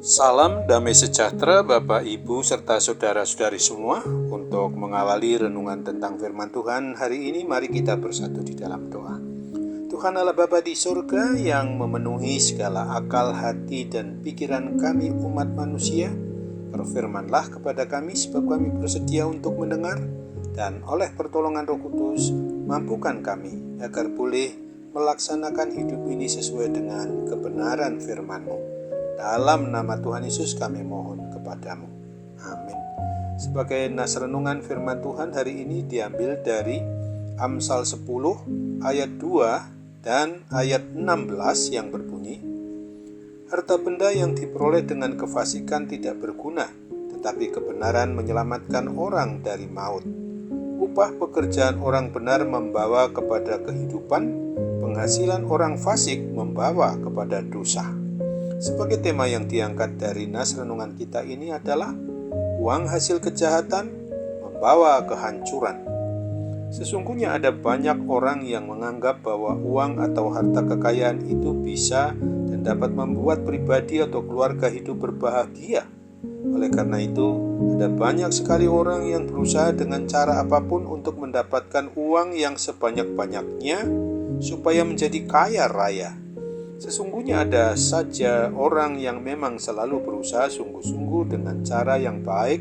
Salam damai sejahtera Bapak, Ibu, serta saudara-saudari semua. Untuk mengawali renungan tentang firman Tuhan hari ini, mari kita bersatu di dalam doa. Tuhan Allah Bapa di surga yang memenuhi segala akal, hati, dan pikiran kami umat manusia, berfirmanlah kepada kami sebab kami bersedia untuk mendengar, dan oleh pertolongan Roh Kudus, mampukan kami agar boleh melaksanakan hidup ini sesuai dengan kebenaran firman-Mu. Dalam nama Tuhan Yesus kami mohon kepadamu. Amin. Sebagai nas renungan firman Tuhan hari ini diambil dari Amsal 10 ayat 2 dan ayat 16 yang berbunyi, harta benda yang diperoleh dengan kefasikan tidak berguna, tetapi kebenaran menyelamatkan orang dari maut. Upah pekerjaan orang benar membawa kepada kehidupan, penghasilan orang fasik membawa kepada dosa. Sebagai tema yang diangkat dari nas renungan kita ini adalah uang hasil kejahatan membawa kehancuran. Sesungguhnya ada banyak orang yang menganggap bahwa uang atau harta kekayaan itu bisa dan dapat membuat pribadi atau keluarga hidup berbahagia. Oleh karena itu, ada banyak sekali orang yang berusaha dengan cara apapun untuk mendapatkan uang yang sebanyak-banyaknya supaya menjadi kaya raya. Sesungguhnya ada saja orang yang memang selalu berusaha sungguh-sungguh dengan cara yang baik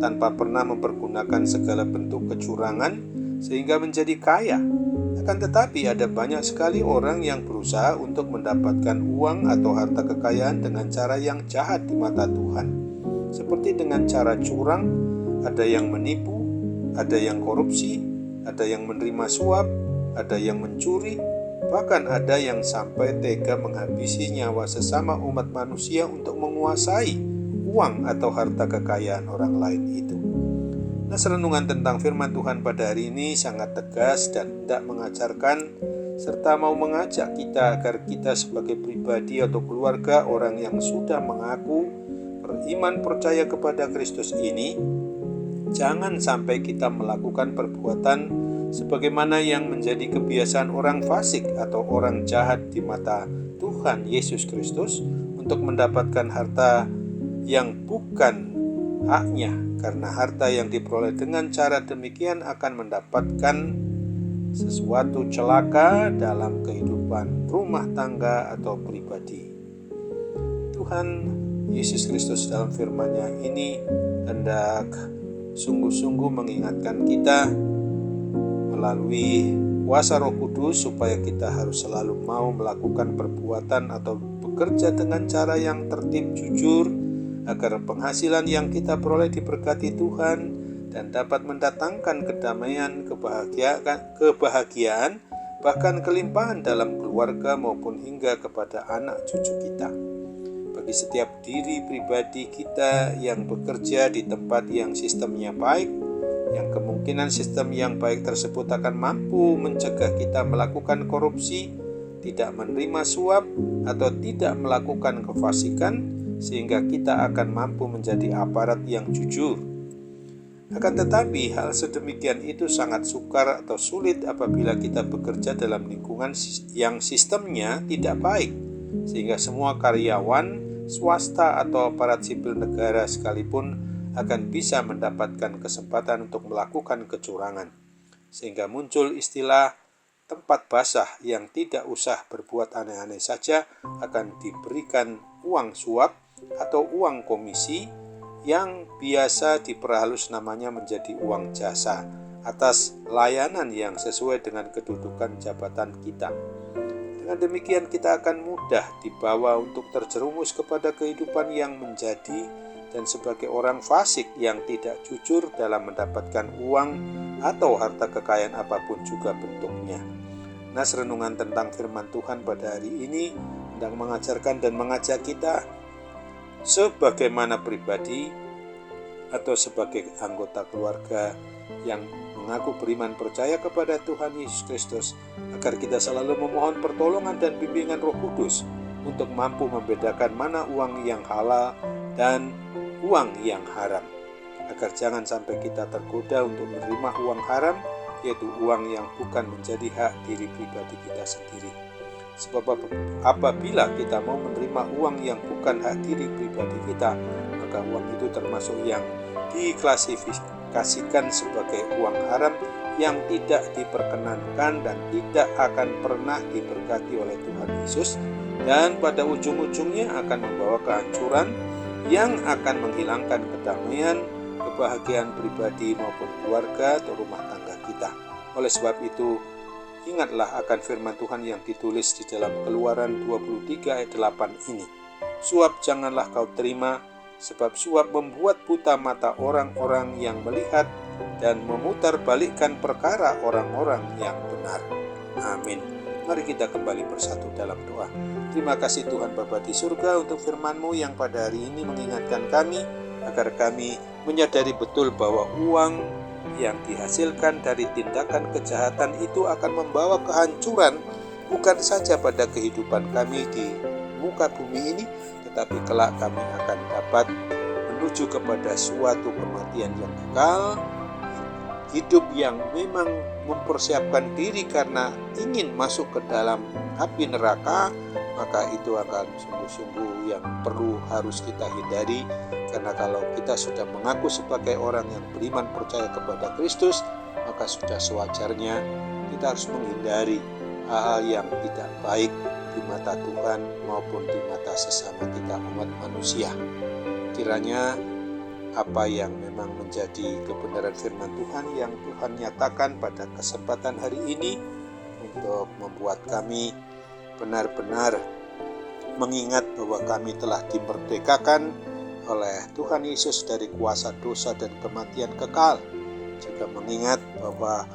tanpa pernah mempergunakan segala bentuk kecurangan sehingga menjadi kaya. Akan tetapi ada banyak sekali orang yang berusaha untuk mendapatkan uang atau harta kekayaan dengan cara yang jahat di mata Tuhan. Seperti dengan cara curang, ada yang menipu, ada yang korupsi, ada yang menerima suap, ada yang mencuri, bahkan ada yang sampai tega menghabisi nyawa sesama umat manusia untuk menguasai uang atau harta kekayaan orang lain itu. Nah, renungan tentang firman Tuhan pada hari ini sangat tegas dan hendak mengajarkan serta mau mengajak kita agar kita sebagai pribadi atau keluarga orang yang sudah mengaku beriman percaya kepada Kristus ini, jangan sampai kita melakukan perbuatan sebagaimana yang menjadi kebiasaan orang fasik atau orang jahat di mata Tuhan Yesus Kristus untuk mendapatkan harta yang bukan haknya, karena harta yang diperoleh dengan cara demikian akan mendapatkan sesuatu celaka dalam kehidupan rumah tangga atau pribadi. Tuhan Yesus Kristus dalam firman-Nya ini hendak sungguh-sungguh mengingatkan kita melalui kuasa Roh Kudus supaya kita harus selalu mau melakukan perbuatan atau bekerja dengan cara yang tertib, jujur, agar penghasilan yang kita peroleh diberkati Tuhan dan dapat mendatangkan kedamaian, kebahagiaan, bahkan kelimpahan dalam keluarga maupun hingga kepada anak cucu kita. Bagi setiap diri pribadi kita yang bekerja di tempat yang sistemnya baik, yang kemungkinan sistem yang baik tersebut akan mampu mencegah kita melakukan korupsi, tidak menerima suap, atau tidak melakukan kefasikan, sehingga kita akan mampu menjadi aparat yang jujur. Akan tetapi hal sedemikian itu sangat sukar atau sulit apabila kita bekerja dalam lingkungan yang sistemnya tidak baik, sehingga semua karyawan, swasta atau aparat sipil negara sekalipun akan bisa mendapatkan kesempatan untuk melakukan kecurangan, sehingga muncul istilah tempat basah yang tidak usah berbuat aneh-aneh saja akan diberikan uang suap atau uang komisi yang biasa diperhalus namanya menjadi uang jasa atas layanan yang sesuai dengan kedudukan jabatan kita. Dengan demikian kita akan mudah dibawa untuk terjerumus kepada kehidupan yang menjadi dan sebagai orang fasik yang tidak jujur dalam mendapatkan uang atau harta kekayaan apapun juga bentuknya. Nas renungan tentang firman Tuhan pada hari ini sedang mengajarkan dan mengajak kita sebagaimana pribadi atau sebagai anggota keluarga yang mengaku beriman percaya kepada Tuhan Yesus Kristus, agar kita selalu memohon pertolongan dan bimbingan Roh Kudus untuk mampu membedakan mana uang yang halal dan uang yang haram. agar jangan sampai kita tergoda untuk menerima uang haram, yaitu uang yang bukan menjadi hak diri pribadi kita sendiri. Sebab apabila kita mau menerima uang yang bukan hak diri pribadi kita, maka uang itu termasuk yang diklasifikasikan sebagai uang haram yang tidak diperkenankan dan tidak akan pernah diberkati oleh Tuhan Yesus, dan pada ujung-ujungnya akan membawa kehancuran yang akan menghilangkan kedamaian, kebahagiaan pribadi maupun keluarga atau rumah tangga kita. Oleh sebab itu, ingatlah akan firman Tuhan yang ditulis di dalam Keluaran 23 ayat 8 ini. Suap janganlah kau terima, sebab suap membuat buta mata orang-orang yang melihat dan memutarbalikkan perkara orang-orang yang benar. Amin. Mari kita kembali bersatu dalam doa. Terima kasih Tuhan Bapa di surga untuk firman-Mu yang pada hari ini mengingatkan kami agar kami menyadari betul bahwa uang yang dihasilkan dari tindakan kejahatan itu akan membawa kehancuran bukan saja pada kehidupan kami di muka bumi ini, tetapi kelak kami akan dapat menuju kepada suatu kematian yang kekal, hidup yang memang mempersiapkan diri karena ingin masuk ke dalam api neraka, maka itu akan sungguh-sungguh yang harus kita hindari. Karena kalau kita sudah mengaku sebagai orang yang beriman percaya kepada Kristus, maka sudah sewajarnya kita harus menghindari hal-hal yang tidak baik di mata Tuhan maupun di mata sesama kita umat manusia. Kiranya apa yang memang menjadi kebenaran firman Tuhan yang Tuhan nyatakan pada kesempatan hari ini untuk membuat kami benar-benar mengingat bahwa kami telah dimerdekakan oleh Tuhan Yesus dari kuasa dosa dan kematian kekal. Juga mengingat bahwa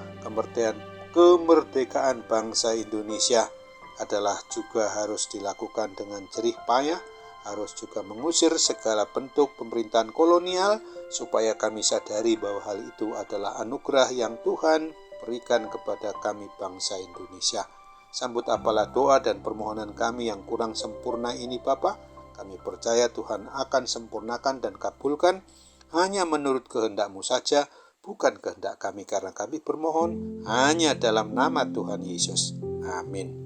kemerdekaan bangsa Indonesia adalah juga harus dilakukan dengan jerih payah, harus juga mengusir segala bentuk pemerintahan kolonial, supaya kami sadari bahwa hal itu adalah anugerah yang Tuhan berikan kepada kami bangsa Indonesia. Sambut apalah doa dan permohonan kami yang kurang sempurna ini Bapa. Kami percaya Tuhan akan sempurnakan dan kabulkan hanya menurut kehendak-Mu saja, bukan kehendak kami, karena kami bermohon hanya dalam nama Tuhan Yesus. Amin.